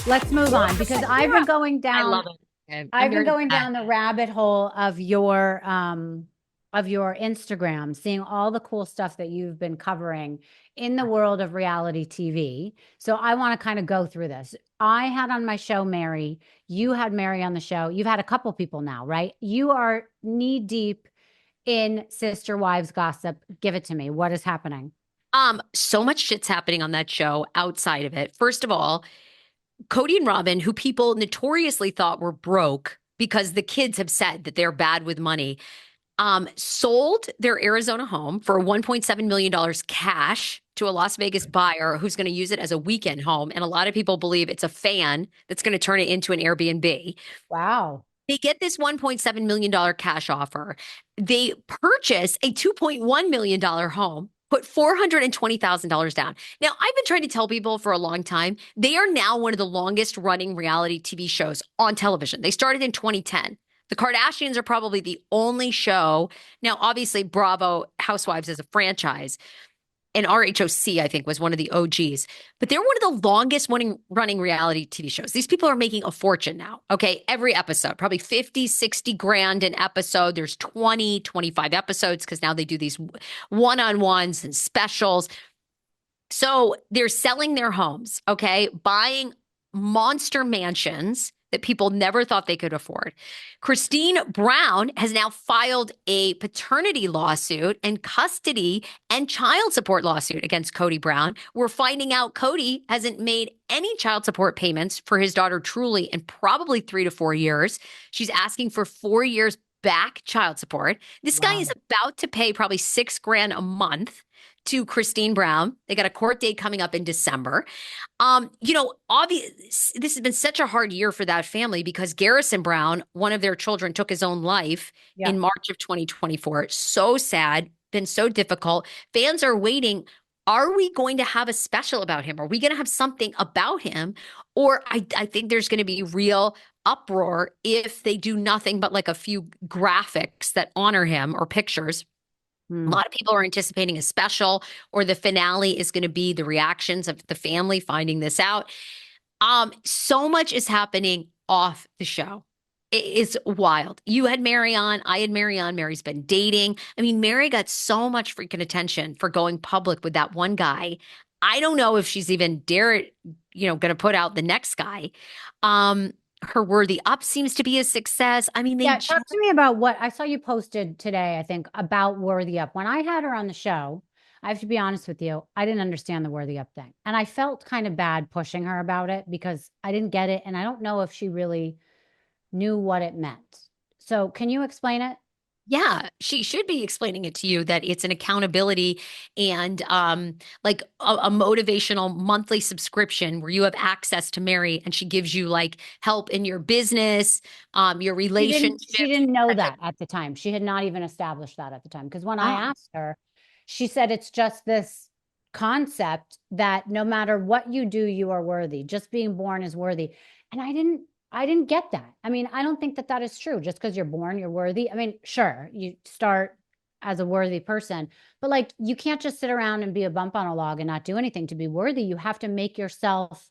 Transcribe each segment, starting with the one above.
let's move on because I've been going I down love it. I'm I've been very going glad. down the rabbit hole of your Instagram, seeing all the cool stuff that you've been covering in the world of reality TV. So I want to kind of go through this. I had on my show Meri, you had Meri on the show. You've had a couple people now, right? You are knee deep in Sister Wives gossip. Give it to me. What is happening? So much shit's happening on that show outside of it. First of all, Kody and Robyn, who people notoriously thought were broke because the kids have said that they're bad with money, sold their Arizona home for $1.7 million cash to a Las Vegas buyer who's going to use it as a weekend home. And a lot of people believe it's a fan that's going to turn it into an Airbnb. Wow. They get this $1.7 million cash offer. They purchase a $2.1 million home, put $420,000 down. Now, I've been trying to tell people for a long time, they are now one of the longest running reality TV shows on television. They started in 2010. The Kardashians are probably the only show. Now, obviously, Bravo Housewives is a franchise, and RHOC, I think, was one of the OGs, but they're one of the longest running reality TV shows. These people are making a fortune now. Okay. Every episode, probably 50, 60 grand an episode. There's 20, 25 episodes because now they do these one-on-ones and specials. So they're selling their homes, okay, buying monster mansions that people never thought they could afford. Christine Brown has now filed a paternity lawsuit and custody and child support lawsuit against Kody Brown. We're finding out Kody hasn't made any child support payments for his daughter Truly in probably 3 to 4 years. She's asking for 4 years back child support. This guy is Wow. about to pay probably 6 grand a month to Christine Brown. They got a court date coming up in December. Obvious this has been such a hard year for that family because Garrison Brown, one of their children, took his own life Yeah. in March of 2024. So sad, been so difficult. Fans are waiting. Are we going to have a special about him? Are we going to have something about him? Or I think there's going to be real uproar if they do nothing but like a few graphics that honor him or pictures. A Hmm. lot of people are anticipating a special, or the finale is going to be the reactions of the family finding this out. So much is happening off the show. It's wild. You had Meri on, I had Meri on. Meri's been dating. I mean, Meri got so much freaking attention for going public with that one guy. I don't know if she's even going to put out the next guy. Her Worthy Up seems to be a success. I mean, they Yeah, just talk to me about what I saw you posted today, I think, about Worthy Up. When I had her on the show, I have to be honest with you, I didn't understand the Worthy Up thing. And I felt kind of bad pushing her about it because I didn't get it. And I don't know if she really knew what it meant. So can you explain it? Yeah, she should be explaining it to you that it's an accountability and like a motivational monthly subscription where you have access to Meri and she gives you like help in your business, your She relationships. didn't know that at the time. She had not even established that at the time. Because when I Oh, asked her, she said it's just this concept that no matter what you do, you are worthy. Just being born is worthy. And I didn't get that. I mean, I don't think that that is true. Just because you're born, you're worthy. I mean, sure, you start as a worthy person, but like you can't just sit around and be a bump on a log and not do anything to be worthy. You have to make yourself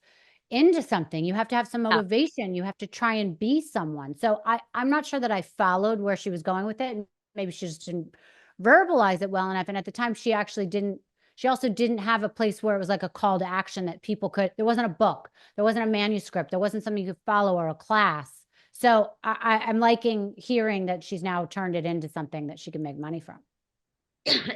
into something. You have to have some yeah. motivation. You have to try and be someone. So I'm not sure that I followed where she was going with it. And maybe she just didn't verbalize it well enough. And at the time, she also didn't have a place where it was like a call to action that people could, there wasn't a book, there wasn't a manuscript, there wasn't something you could follow or a class. So I'm liking hearing that she's now turned it into something that she can make money from.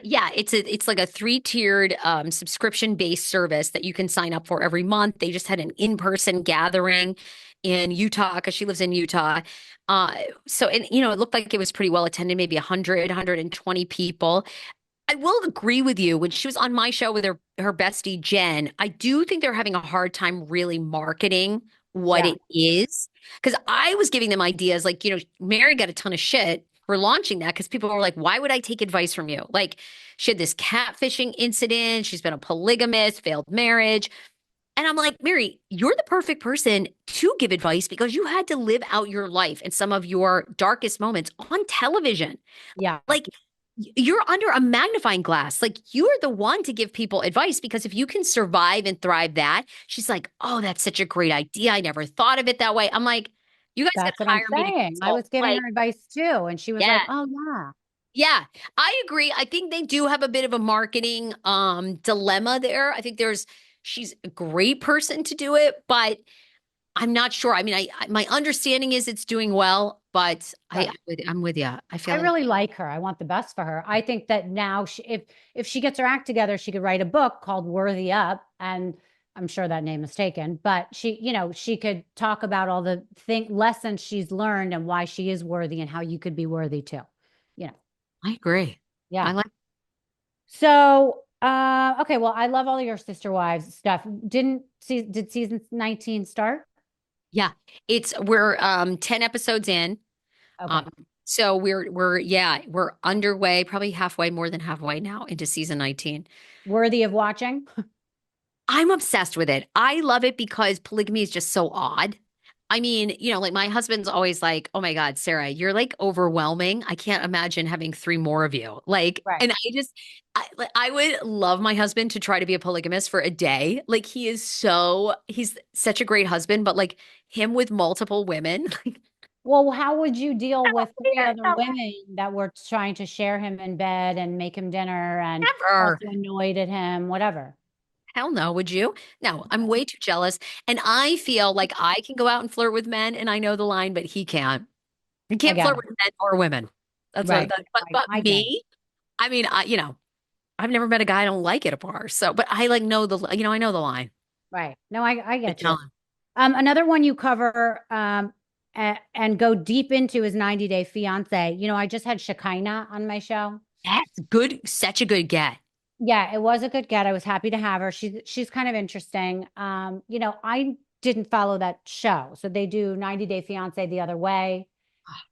Yeah, it's like a three-tiered subscription-based service that you can sign up for every month. They just had an in-person gathering in Utah because she lives in Utah. Uh, so and it looked like it was pretty well attended, maybe 100, 120 people. I will agree with you. When she was on my show with her bestie Jen, I do think they're having a hard time really marketing what Yeah. it is. Because I was giving them ideas like, Meri got a ton of shit for launching that because people were like, why would I take advice from you? Like, she had this catfishing incident. She's been a polygamist, failed marriage. And I'm like, Meri, you're the perfect person to give advice because you had to live out your life and some of your darkest moments on television. Yeah. Like, you're under a magnifying glass. Like you're the one to give people advice because if you can survive and thrive that, she's like, oh, that's such a great idea. I never thought of it that way. I'm like, you guys got That's to what I'm hire me to saying. I consult. was giving Like, her advice too, and she was yeah, like, "Oh yeah, yeah, I agree. I think they do have a bit of a marketing dilemma there. I think she's a great person to do it, but I'm not sure. I mean, my understanding is it's doing well, but right." I'm with you. I I feel like really like her. I want the best for her. I think that now, if she gets her act together, she could write a book called "Worthy Up," and I'm sure that name is taken. But she could talk about all the lessons she's learned and why she is worthy and how you could be worthy too. You know, I agree. I yeah. like. So, okay. Well, I love all your Sister Wives stuff. Did season 19 start? Yeah, we're 10 episodes in. Okay. Um so we're underway, probably halfway, more than halfway now into season 19. Worthy of watching? I'm obsessed with it. I love it because polygamy is just so odd. I mean, like my husband's always like, "Oh my God, Sarah, you're like overwhelming. I can't imagine having three more of you." Like, Right. and I would love my husband to try to be a polygamist for a day. Like he's such a great husband, but like him with multiple women, Well, how would you deal with three other like, women that were trying to share him in bed and make him dinner and never. also annoyed at him, whatever? Hell no, would you? No, I'm way too jealous. And I feel like I can go out and flirt with men and I know the line, but he can't. He I can't get flirt it. with men or women. That's what Right. that, but I get it. me, I mean, I've never met a guy I don't like at a bar. So, but I like know I know the line. Right. No, I But get tell you. him. Another one you cover and go deep into is 90 Day Fiance. I just had Shekinah on my show. That's good. Such a good get. Yeah, it was a good get. I was happy to have her. She's kind of interesting. I didn't follow that show. So they do 90 Day Fiance the other way.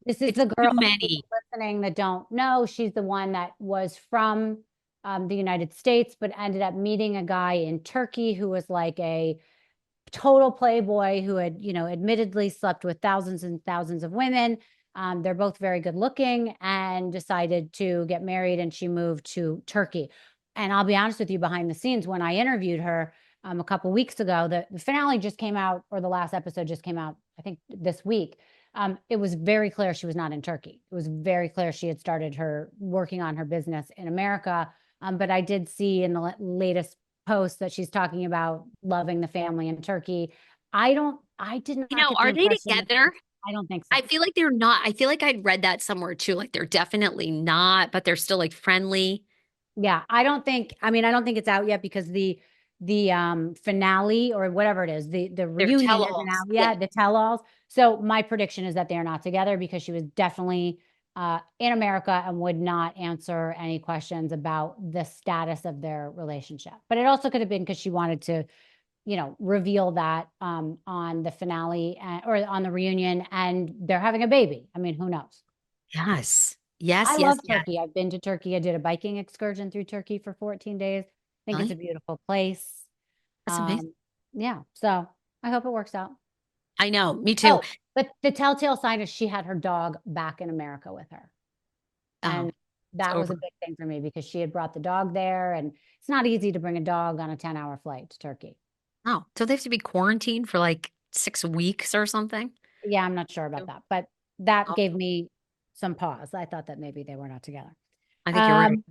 This is It's the too girl for people many. listening that don't know. She's the one that was from the United States, but ended up meeting a guy in Turkey who was like a total playboy who had, admittedly slept with thousands and thousands of women. They're both very good looking and decided to get married, and she moved to Turkey. And I'll be honest with you, behind the scenes, when I interviewed her a couple weeks ago, the finale just came out, or the last episode just came out, I think this week. It was very clear she was not in Turkey. It was very clear she had started her working on her business in America. But I did see in the latest post that she's talking about loving the family in Turkey. I did not get the Are they impression that together? I don't think so. I feel like they're not. I feel like I'd read that somewhere too. Like they're definitely not, but they're still like friendly. Yeah, I don't think it's out yet because the finale or whatever it is, the They're reunion isn't tell-alls. out Yeah. yet, the tell-alls. So my prediction is that they are not together because she was definitely in America and would not answer any questions about the status of their relationship. But it also could have been because she wanted to reveal that on the finale or on the reunion, and they're having a baby. I mean, who knows? Yes. I Yes, yes, love yes. Turkey. I've been to Turkey. I did a biking excursion through Turkey for 14 days. I think it's a Really? beautiful place. That's amazing. Yeah, so I hope it works out. I know. Me too. Oh, but the telltale sign is she had her dog back in America with her. Oh, And it's that was a over. big thing for me because she had brought the dog there, and it's not easy to bring a dog on a 10-hour flight to Turkey. Oh, so they have to be quarantined for like 6 weeks or something? Yeah, I'm not sure about that, but that Oh, gave me some pause. I thought that maybe they were not together. I think you're right. Um,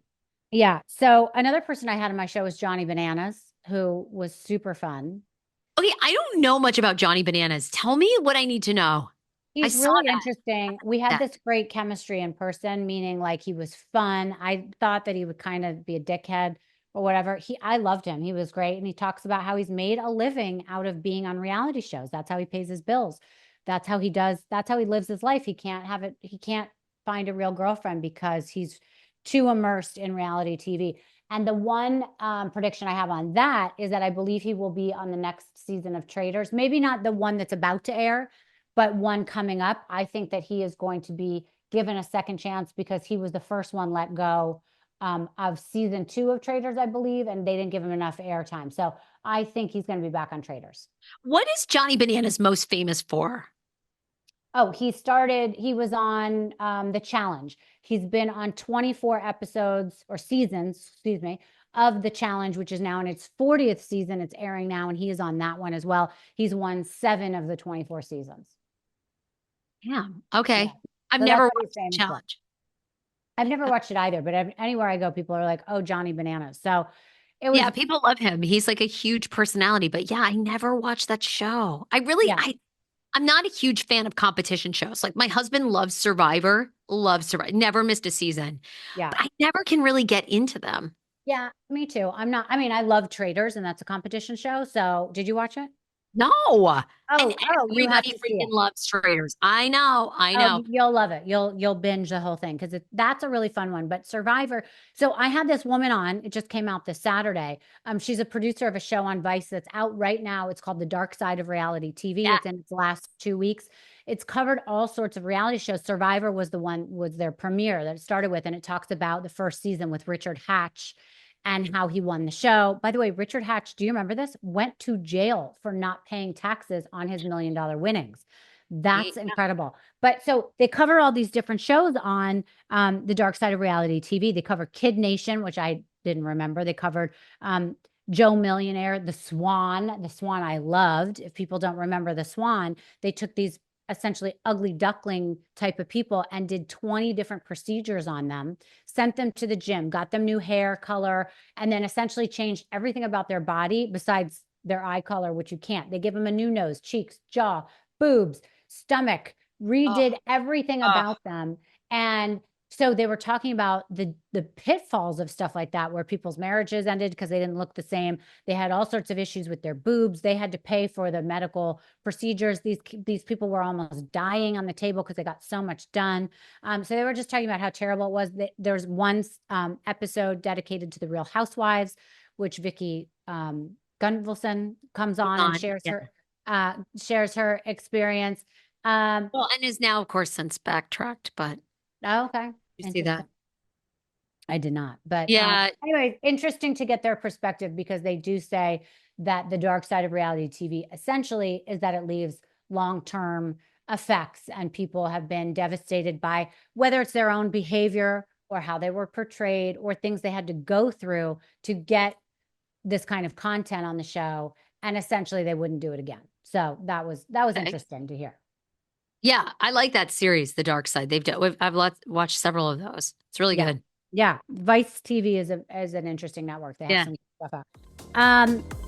yeah. So another person I had on my show was Johnny Bananas, who was super fun. Okay, I don't know much about Johnny Bananas. Tell me what I need to know. I He's saw really interesting. We had that. this great chemistry in person, meaning like he was fun. I thought that he would kind of be a dickhead or whatever. I loved him. He was great. And he talks about how he's made a living out of being on reality shows. That's how he pays his bills. That's how he lives his life. He can't find a real girlfriend because he's too immersed in reality TV. And the one prediction I have on that is that I believe he will be on the next season of Traders. Maybe not the one that's about to air, but one coming up. I think that he is going to be given a second chance because he was the first one let go of season 2 of Traders, I believe, and they didn't give him enough airtime. So I think he's going to be back on Traders. What is Johnny Bananas most famous for? Oh, he was on The Challenge. He's been on 24 episodes or seasons, excuse me, of The Challenge, which is now in its 40th season. It's airing now, and he is on that one as well. He's won 7 of the 24 seasons. Yeah. Yeah. Okay. I've So that's never what he's watched the famous for. challenge. I've never watched it either, but anywhere I go, people are like, "Oh, Johnny Bananas." So it was, Yeah, people love him. He's like a huge personality, but yeah, I never watched that show. yeah, I'm not a huge fan of competition shows. Like my husband loves Survivor, never missed a season, yeah. but I never can really get into them. Yeah, me too. I'm not, I mean, I love Traders, and that's a competition show. So did you watch it? No. And Oh, you have everybody to see freaking it. loves traders. I know. I Oh, know. you'll love it. You'll binge the whole thing because that's a really fun one. But Survivor. So I had this woman on. It just came out this Saturday. She's a producer of a show on Vice that's out right now. It's called The Dark Side of Reality TV. Yeah. It's in its last 2 weeks. It's covered all sorts of reality shows. Survivor was their premiere that it started with, and it talks about the first season with Richard Hatch and how he won the show. By the way, Richard Hatch, do you remember this? Went to jail for not paying taxes on his $1 million winnings. That's incredible. But so they cover all these different shows on the Dark Side of Reality TV. They cover Kid Nation, which I didn't remember. They covered Joe Millionaire, The Swan. The Swan I loved. If people don't remember The Swan, they took these essentially ugly duckling type of people and did 20 different procedures on them, sent them to the gym, got them new hair color, and then essentially changed everything about their body besides their eye color, which you can't. They give them a new nose, cheeks, jaw, boobs, stomach, Oh, redid everything oh, about them. And so they were talking about the pitfalls of stuff like that, where people's marriages ended because they didn't look the same. They had all sorts of issues with their boobs. They had to pay for the medical procedures. These people were almost dying on the table because they got so much done. So they were just talking about how terrible it was. There's one episode dedicated to the Real Housewives, which Vicky Gunvalson comes hold on and on. Yeah. shares her experience. Well, and is now, of course, since backtracked, but Oh, okay. you see Interesting. that? I did not. But Yeah. anyway, interesting to get their perspective because they do say that the dark side of reality TV essentially is that it leaves long-term effects, and people have been devastated by whether it's their own behavior or how they were portrayed or things they had to go through to get this kind of content on the show. And essentially they wouldn't do it again. So that was Okay. interesting to hear. Yeah, I like that series, The Dark Side. I've watched several of those. It's really Yeah. good. Yeah. Vice TV is an interesting network. They have Yeah. some stuff out.